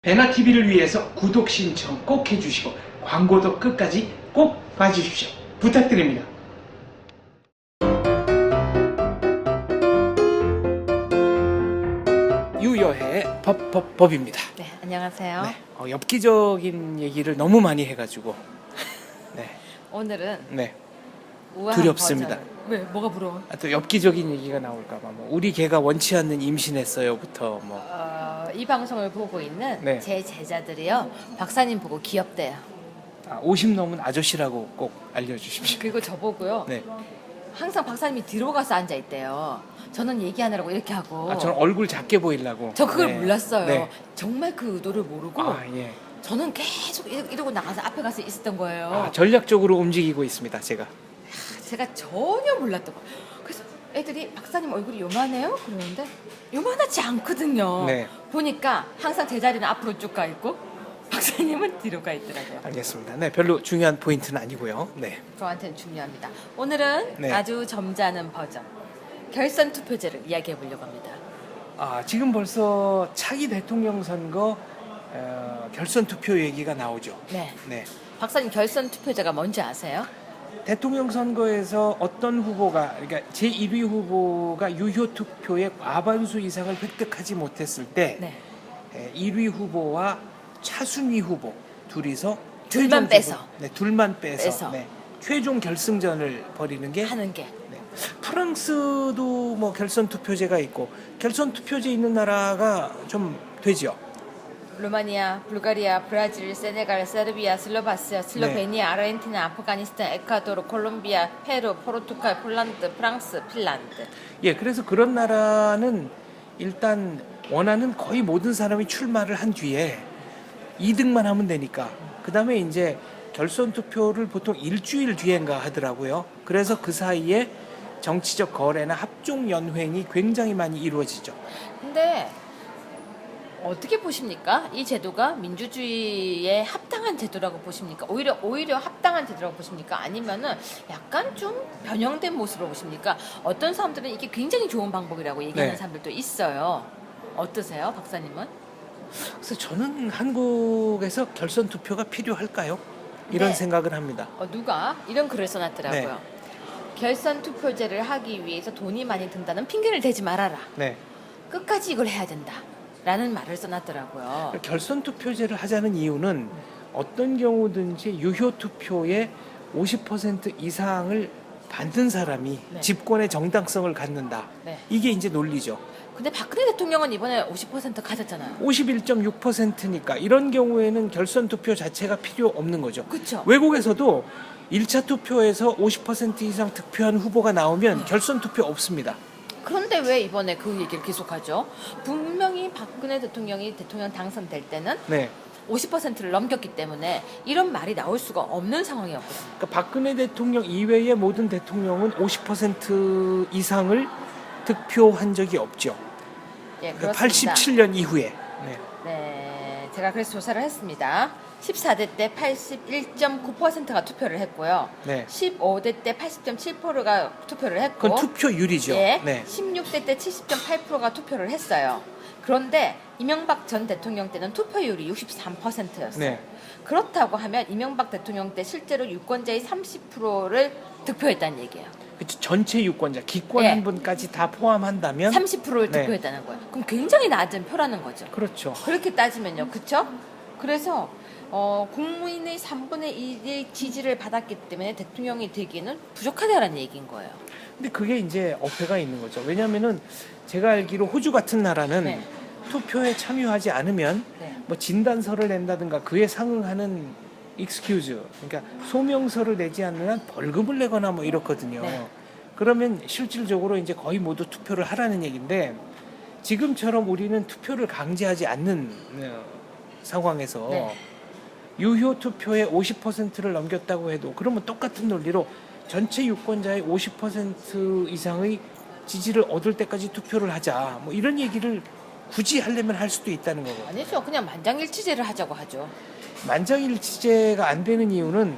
배나TV를 위해서 구독 신청 꼭 해주시고 광고도 끝까지 꼭 봐주십시오. 부탁드립니다. 유여의 법입니다. 네, 안녕하세요. 네, 엽기적인 얘기를 너무 많이 해가지고 네, 오늘은 네, 우아한 두렵습니다. 버전. 왜? 뭐가 부러워? 또 엽기적인 얘기가 나올까봐 뭐 우리 개가 원치 않는 임신했어요부터 뭐 이 방송을 보고 있는 네. 제 제자들이요, 박사님 보고 귀엽대요. 50 넘은 아저씨라고 꼭 알려주십시오. 그리고 저보고요, 네, 항상 박사님이 뒤로 가서 앉아 있대요. 저는 얘기하느라고 이렇게 하고. 저는 얼굴 작게 보이려고. 저 그걸 네. 몰랐어요. 네. 정말 그 의도를 모르고 예. 저는 계속 이러고 나가서 앞에 가서 있었던 거예요. 전략적으로 움직이고 있습니다, 제가. 제가 전혀 몰랐던 거예요. 그래서 애들이 박사님 얼굴이 요만해요? 그러는데 요만하지 않거든요. 네. 보니까 항상 제자리는 앞으로 쭉 가 있고 박사님은 뒤로 가 있더라고요. 알겠습니다. 네, 별로 중요한 포인트는 아니고요. 네. 저한테는 중요합니다. 오늘은 네. 아주 점잖은 버전 결선 투표제를 이야기해 보려고 합니다. 지금 벌써 차기 대통령 선거 결선 투표 얘기가 나오죠. 네. 네. 박사님 결선 투표제가 뭔지 아세요? 대통령 선거에서 어떤 후보가, 그러니까 제1위 후보가 유효 투표의 과반수 이상을 획득하지 못했을 때 네. 1위 후보와 차순위 후보 둘이서 둘만 빼서. 네, 둘만 빼서, 빼서. 네, 최종 결승전을 벌이는 게 하는 게. 네. 프랑스도 뭐 결선 투표제가 있고 결선 투표제 있는 나라가 좀 되죠. 루마니아, 불가리아, 브라질, 세네갈, 세르비아, 슬로바키아, 슬로베니아, 네. 아르헨티나, 아프가니스탄, 에콰도르, 콜롬비아, 페루, 포르투갈, 폴란드, 프랑스, 핀란드. 예, 그래서 그런 나라는 일단 원하는 거의 모든 사람이 출마를 한 뒤에 2등만 하면 되니까 그 다음에 이제 결선 투표를 보통 일주일 뒤엔가 하더라고요. 그래서 그 사이에 정치적 거래나 합종 연횡이 굉장히 많이 이루어지죠. 근데 어떻게 보십니까? 이 제도가 민주주의에 합당한 제도라고 보십니까? 오히려 합당한 제도라고 보십니까? 아니면은 약간 좀 변형된 모습으로 보십니까? 어떤 사람들은 이게 굉장히 좋은 방법이라고 얘기하는 네. 사람들도 있어요. 어떠세요, 박사님은? 그래서 저는 한국에서 결선 투표가 필요할까요? 이런 네. 생각을 합니다. 누가 이런 글을 써놨더라고요. 네. 결선 투표제를 하기 위해서 돈이 많이 든다는 핑계를 대지 말아라. 네. 끝까지 이걸 해야 된다. 라는 말을 써놨더라고요. 결선 투표제를 하자는 이유는 어떤 경우든지 유효 투표의 50% 이상을 받는 사람이 네. 집권의 정당성을 갖는다. 네. 이게 이제 논리죠. 근데 박근혜 대통령은 이번에 50% 가졌잖아요. 51.6%니까 이런 경우에는 결선 투표 자체가 필요 없는 거죠. 그쵸? 외국에서도 1차 투표에서 50% 이상 득표한 후보가 나오면 결선 투표 없습니다. 그런데 왜 이번에 그 얘기를 계속하죠? 분명히 박근혜 대통령이 대통령 당선될 때는 네. 50%를 넘겼기 때문에 이런 말이 나올 수가 없는 상황이었거든요. 그러니까 박근혜 대통령 이외의 모든 대통령은 50% 이상을 득표한 적이 없죠. 예, 그러니까 그렇습니다. 87년 이후에. 네. 네, 제가 그래서 조사를 했습니다. 14대 때 81.9%가 투표를 했고요. 네. 15대 때 80.7%가 투표를 했고, 그건 투표율이죠. 예, 네. 16대 때 70.8%가 투표를 했어요. 그런데 이명박 전 대통령 때는 투표율이 63%였어요. 네. 그렇다고 하면 이명박 대통령 때 실제로 유권자의 30%를 득표했다는 얘기예요. 그쵸, 전체 유권자, 기권 예. 한 분까지 다 포함한다면 30%를 네. 득표했다는 거예요. 그럼 굉장히 낮은 표라는 거죠. 그렇죠. 그렇게 따지면요, 그렇죠? 그래서 국민의 3분의 1의 지지를 받았기 때문에 대통령이 되기에는 부족하다라는 얘기인 거예요. 근데 그게 이제 어폐가 있는 거죠. 왜냐하면은 제가 알기로 호주 같은 나라는 네. 투표에 참여하지 않으면 네. 뭐 진단서를 낸다든가 그에 상응하는 excuse, 그러니까 소명서를 내지 않는 한 벌금을 내거나 뭐 이렇거든요. 네. 그러면 실질적으로 이제 거의 모두 투표를 하라는 얘기인데 지금처럼 우리는 투표를 강제하지 않는 상황에서 네. 유효 투표의 50%를 넘겼다고 해도 그러면 똑같은 논리로 전체 유권자의 50% 이상의 지지를 얻을 때까지 투표를 하자. 뭐 이런 얘기를 굳이 하려면 할 수도 있다는 거고. 아니죠. 그냥 만장일치제를 하자고 하죠. 만장일치제가 안 되는 이유는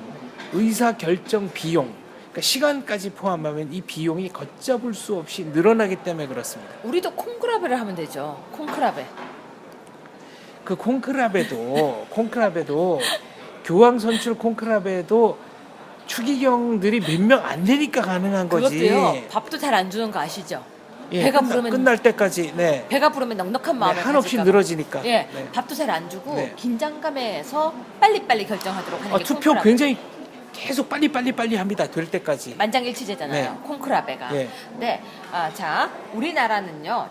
의사 결정 비용, 그러니까 시간까지 포함하면 이 비용이 걷잡을 수 없이 늘어나기 때문에 그렇습니다. 우리도 콩쿠라베를 하면 되죠. 콩쿠라베. 그 콩크라베도 교황 선출 콩크라베도 추기경들이 몇 명 안 되니까 가능한 거지. 그것도요. 밥도 잘 안 주는 거 아시죠? 예, 배가 부르면 끝날 때까지 네. 배가 부르면 넉넉한 마음을 한없이 가질까 봐. 늘어지니까. 예, 네. 밥도 잘 안 주고 네. 긴장감에서 빨리빨리 결정하도록 하는 게 투표 콩크라베. 굉장히 계속 빨리 합니다. 될 때까지. 만장일치제잖아요. 네. 콩크라베가. 네. 네. 자, 우리나라는요.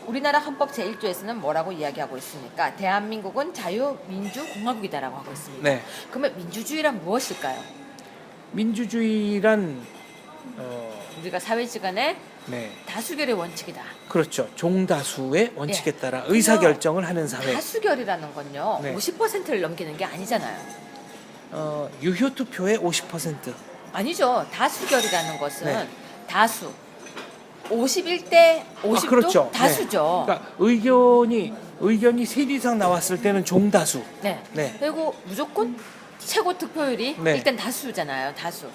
우리나라 헌법 제1조에서는 뭐라고 이야기하고 있습니까? 대한민국은 자유민주공화국이다라고 하고 있습니다. 네. 그러면 민주주의란 무엇일까요? 민주주의란 우리가 사회시간에 네. 다수결의 원칙이다. 그렇죠. 종다수의 원칙에 네. 따라 의사 결정을 하는 사회. 다수결이라는 건요. 네. 50%를 넘기는 게 아니잖아요. 유효 투표의 50%. 아니죠. 다수결이라는 것은 네. 다수. 51대 50도 그렇죠. 다수죠. 네. 그러니까 의견이 셋 이상 나왔을 때는 종다수. 네. 네. 그리고 무조건 최고 득표율이 네. 일단 다수잖아요. 다수.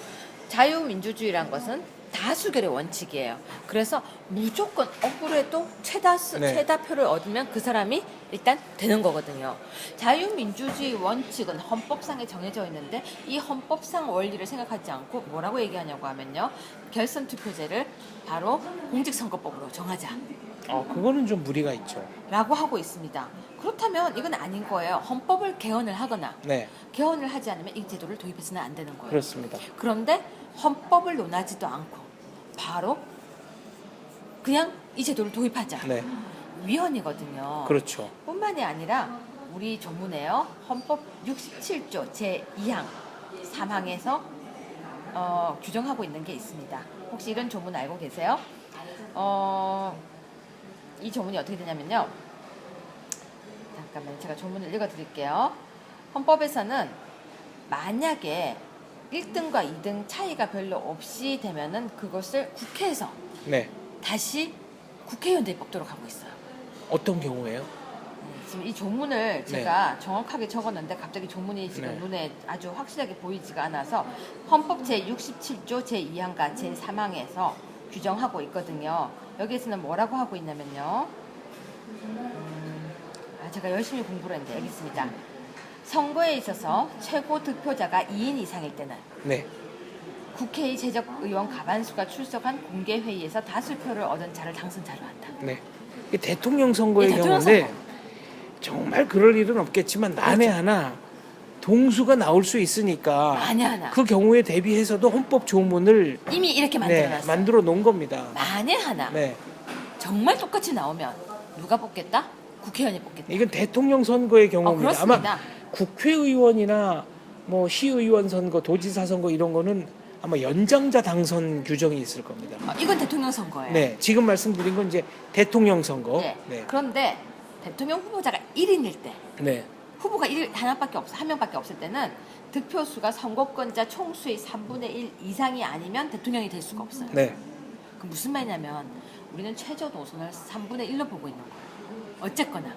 자유민주주의란 것은 다수결의 원칙이에요. 그래서 무조건 억울해도 네. 최다표를 얻으면 그 사람이 일단 되는 거거든요. 자유민주주의 원칙은 헌법상에 정해져 있는데 이 헌법상 원리를 생각하지 않고 뭐라고 얘기하냐고 하면요. 결선 투표제를 바로 공직선거법으로 정하자. 그거는 좀 무리가 있죠. 라고 하고 있습니다. 그렇다면 이건 아닌 거예요. 헌법을 개헌을 하거나 네. 개헌을 하지 않으면 이 제도를 도입해서는 안 되는 거예요. 그렇습니다. 그런데 헌법을 논하지도 않고 바로 그냥 이 제도를 도입하자. 네. 위헌이거든요. 그렇죠. 뿐만이 아니라 우리 조문에요. 헌법 67조 제2항 3항에서 규정하고 있는 게 있습니다. 혹시 이런 조문 알고 계세요? 이 조문이 어떻게 되냐면요. 잠깐만요. 제가 조문을 읽어드릴게요. 헌법에서는 만약에 1등과 2등 차이가 별로 없이 되면은 그것을 국회에서 네. 다시 국회의원들이 뽑도록 하고 있어요. 어떤 경우에요? 지금 이 조문을 제가 정확하게 적었는데 갑자기 조문이 지금 네. 눈에 아주 확실하게 보이지가 않아서 헌법 제67조 제2항과 제3항에서 규정하고 있거든요. 여기에서는 뭐라고 하고 있냐면요. 제가 열심히 공부를 했는데 여기 있습니다. 선거에 있어서 최고 득표자가 2인 이상일 때는 네. 국회의 제적의원 과반수가 출석한 공개회의에서 다수표를 얻은 자를 당선자로 한다. 네. 이게 대통령 선거의 네, 대통령 경우인데 선거. 정말 그럴 일은 없겠지만 만에 그렇죠. 하나 동수가 나올 수 있으니까 만에 하나. 그 경우에 대비해서도 헌법 조문을 이미 이렇게 만들어놨어요. 만들어 놓은 겁니다. 만에 하나 네. 정말 똑같이 나오면 누가 뽑겠다? 국회의원이 뽑겠다. 이건 대통령 선거의 경우입니다. 그렇습니다. 아마 국회의원이나 뭐 시의원 선거, 도지사 선거 이런 거는 아마 연장자 당선 규정이 있을 겁니다. 이건 대통령 선거예요. 네, 지금 말씀드린 건 이제 대통령 선거. 네. 네. 그런데 대통령 후보자가 1인일 때 네. 후보가 한 명밖에 없을 때는 득표수가 선거권자 총수의 3분의 1 이상이 아니면 대통령이 될 수가 없어요. 네. 그 무슨 말이냐면 우리는 최저 노선을 3분의 1로 보고 있는 거예요. 어쨌거나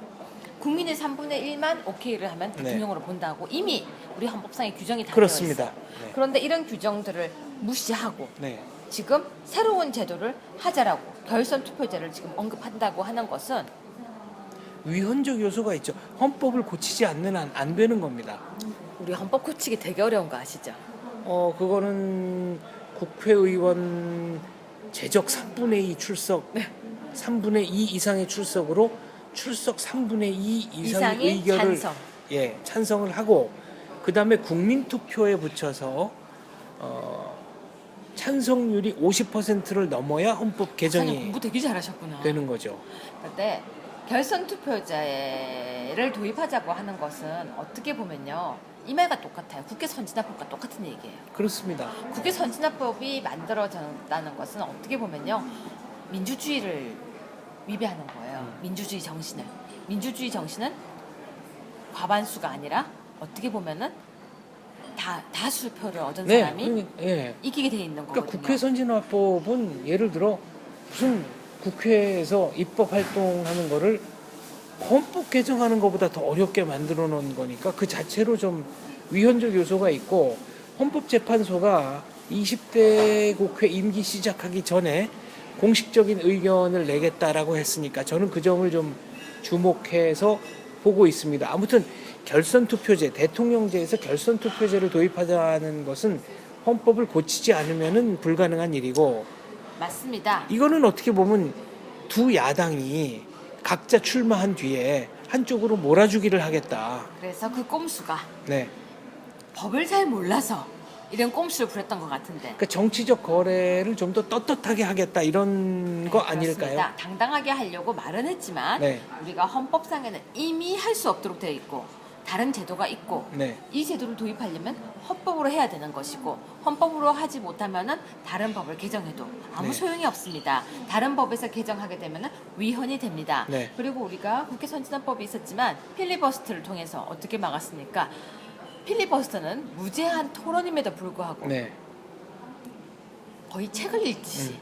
국민의 3분의 1만 오케이를 하면 대통령으로 본다고 이미 우리 헌법상의 규정이 다 그렇습니다. 되어 있어요. 네. 그런데 이런 규정들을 무시하고 네. 지금 새로운 제도를 하자라고 결선 투표제를 지금 언급한다고 하는 것은 위헌적 요소가 있죠. 헌법을 고치지 않는 한 안 되는 겁니다. 우리 헌법 고치기 되게 어려운 거 아시죠? 그거는 국회의원 제적 3분의 2 출석, 3분의 2 이상의 출석으로 출석 3분의 2 이상의 의결을 찬성. 찬성을 하고 그다음에 국민 투표에 붙여서 찬성률이 50%를 넘어야 헌법 박사님 개정이 공부 되게 잘하셨구나. 되는 거죠. 그런데 결선 투표제를 도입하자고 하는 것은 어떻게 보면요. 이 말과 똑같아요. 국회 선진화법과 똑같은 얘기예요. 그렇습니다. 국회 선진화법이 만들어졌다는 것은 어떻게 보면요. 민주주의를 위배하는 거예요. 민주주의 정신을. 민주주의 정신은 과반수가 아니라 어떻게 보면은 다수표를 얻은 사람이 이기게 돼 있는 거거든요. 그러니까 국회 선진화법은 예를 들어 무슨 국회에서 입법 활동하는 거를 헌법 개정하는 것보다 더 어렵게 만들어 놓은 거니까 그 자체로 좀 위헌적 요소가 있고 헌법재판소가 20대 국회 임기 시작하기 전에 공식적인 의견을 내겠다라고 했으니까 저는 그 점을 좀 주목해서 보고 있습니다. 아무튼 결선 투표제, 대통령제에서 결선 투표제를 도입하자는 것은 헌법을 고치지 않으면은 불가능한 일이고, 맞습니다. 이거는 어떻게 보면 두 야당이 각자 출마한 뒤에 한쪽으로 몰아주기를 하겠다. 그래서 그 꼼수가 네. 법을 잘 몰라서 이런 꼼수를 부렸던 것 같은데. 그러니까 정치적 거래를 좀 더 떳떳하게 하겠다 이런 거 아닐까요? 그렇습니다. 당당하게 하려고 말은 했지만 네. 우리가 헌법상에는 이미 할 수 없도록 되어 있고 다른 제도가 있고 네. 이 제도를 도입하려면 헌법으로 해야 되는 것이고 헌법으로 하지 못하면은 다른 법을 개정해도 아무 네. 소용이 없습니다. 다른 법에서 개정하게 되면은 위헌이 됩니다. 네. 그리고 우리가 국회 선진화법이 있었지만 필리버스터를 통해서 어떻게 막았습니까? 필리버스터는 무제한 토론임에도 불구하고 네. 거의 책을 읽듯이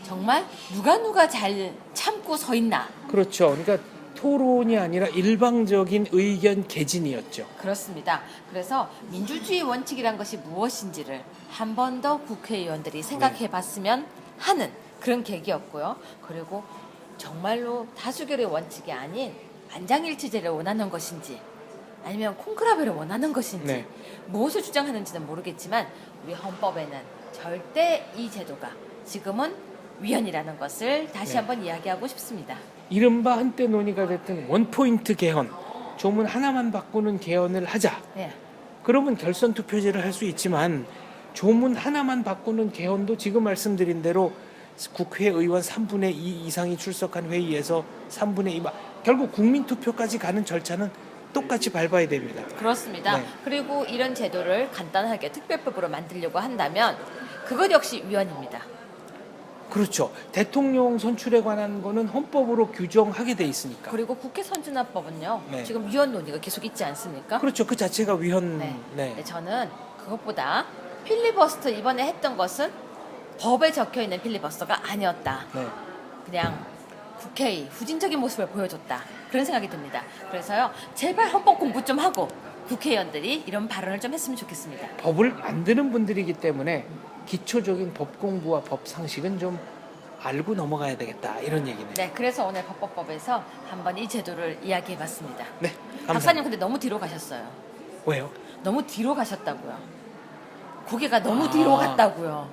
정말 누가 잘 참고 서 있나. 그렇죠. 그러니까 토론이 아니라 일방적인 의견 개진이었죠. 그렇습니다. 그래서 민주주의 원칙이란 것이 무엇인지를 한 번 더 국회의원들이 생각해 봤으면 하는 그런 계기였고요. 그리고 정말로 다수결의 원칙이 아닌 만장일치제를 원하는 것인지 아니면 콩크라베를 원하는 것인지 네. 무엇을 주장하는지는 모르겠지만 우리 헌법에는 절대 이 제도가 지금은 위헌이라는 것을 다시 네. 한번 이야기하고 싶습니다. 이른바 한때 논의가 됐던 원포인트 개헌, 조문 하나만 바꾸는 개헌을 하자. 네. 그러면 결선 투표제를 할 수 있지만 조문 하나만 바꾸는 개헌도 지금 말씀드린 대로 국회의원 3분의 2 이상이 출석한 회의에서 3분의 2, 결국 국민투표까지 가는 절차는 똑같이 밟아야 됩니다. 그렇습니다. 네. 그리고 이런 제도를 간단하게 특별법으로 만들려고 한다면 그것 역시 위헌입니다. 그렇죠. 대통령 선출에 관한 거는 헌법으로 규정하게 돼 있으니까. 그리고 국회 선진화법은요. 네. 지금 위헌 논의가 계속 있지 않습니까? 그렇죠. 그 자체가 위헌. 네. 네. 네, 저는 그것보다 필리버스터 이번에 했던 것은 법에 적혀 있는 필리버스터가 아니었다. 네. 그냥 국회의 후진적인 모습을 보여줬다. 그런 생각이 듭니다. 그래서요, 제발 헌법 공부 좀 하고 국회의원들이 이런 발언을 좀 했으면 좋겠습니다. 법을 만드는 분들이기 때문에 기초적인 법 공부와 법 상식은 좀 알고 넘어가야 되겠다. 이런 얘기네요. 네, 그래서 오늘 법법법에서 한번 이 제도를 이야기해봤습니다. 네. 감사합니다. 박사님 근데 너무 뒤로 가셨어요. 왜요? 너무 뒤로 가셨다고요. 고개가 너무 뒤로 갔다고요.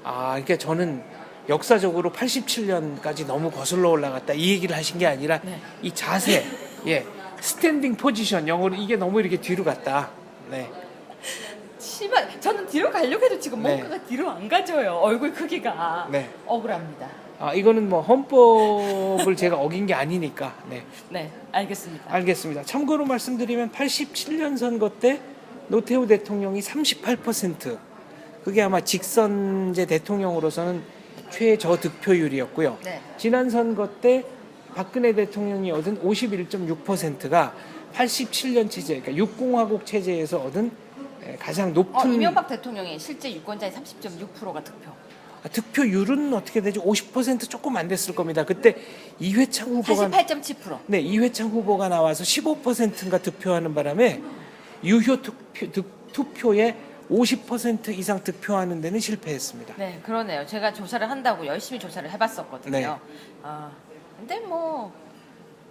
그러니까 저는 역사적으로 87년까지 너무 거슬러 올라갔다 이 얘기를 하신 게 아니라 네. 이 자세, 예, 스탠딩 포지션 영어로 이게 너무 이렇게 뒤로 갔다. 네. 심한, 저는 뒤로 가려고 해도 지금 네. 뭔가가 뒤로 안 가져요. 얼굴 크기가. 네. 억울합니다. 이거는 뭐 헌법을 제가 어긴 게 아니니까. 네. 네, 알겠습니다. 알겠습니다. 참고로 말씀드리면 87년 선거 때 노태우 대통령이 38%, 그게 아마 직선제 대통령으로서는 최저득표율이었고요. 네. 지난 선거 때 박근혜 대통령이 얻은 51.6%가 87년 체제, 그러니까 육공화국 체제에서 얻은 가장 높은 이명박 대통령이 실제 유권자의 30.6%가 득표. 득표율은 어떻게 되죠? 50% 조금 안 됐을 겁니다. 그때 이회창 후보가 48.7%. 네, 이회창 후보가 나와서 15%인가 득표하는 바람에 유효 투표에 50% 이상 득표하는 데는 실패했습니다. 네, 그러네요. 제가 조사를 한다고 열심히 조사를 해봤었거든요. 네. 근데 뭐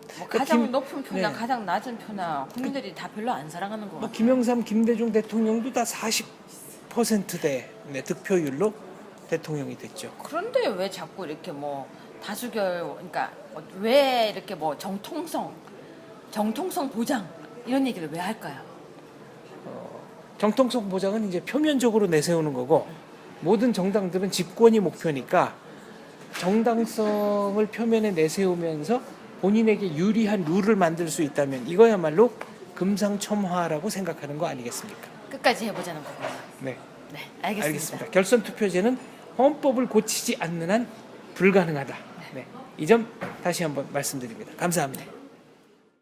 그러니까 가장 높은 표나 네. 가장 낮은 표나 국민들이 다 별로 안 사랑하는 것 뭐 같아요. 김영삼, 김대중 대통령도 다 40%대 대득표율로 대통령이 됐죠. 그런데 왜 자꾸 이렇게 뭐 다수결, 그러니까 왜 이렇게 뭐 정통성 보장 이런 얘기를 왜 할까요? 정통성 보장은 이제 표면적으로 내세우는 거고, 모든 정당들은 집권이 목표니까 정당성을 표면에 내세우면서 본인에게 유리한 룰을 만들 수 있다면 이거야말로 금상첨화라고 생각하는 거 아니겠습니까? 끝까지 해보자는 거고요. 네, 네, 알겠습니다. 알겠습니다. 결선 투표제는 헌법을 고치지 않는 한 불가능하다. 네, 이 점 다시 한번 말씀드립니다. 감사합니다.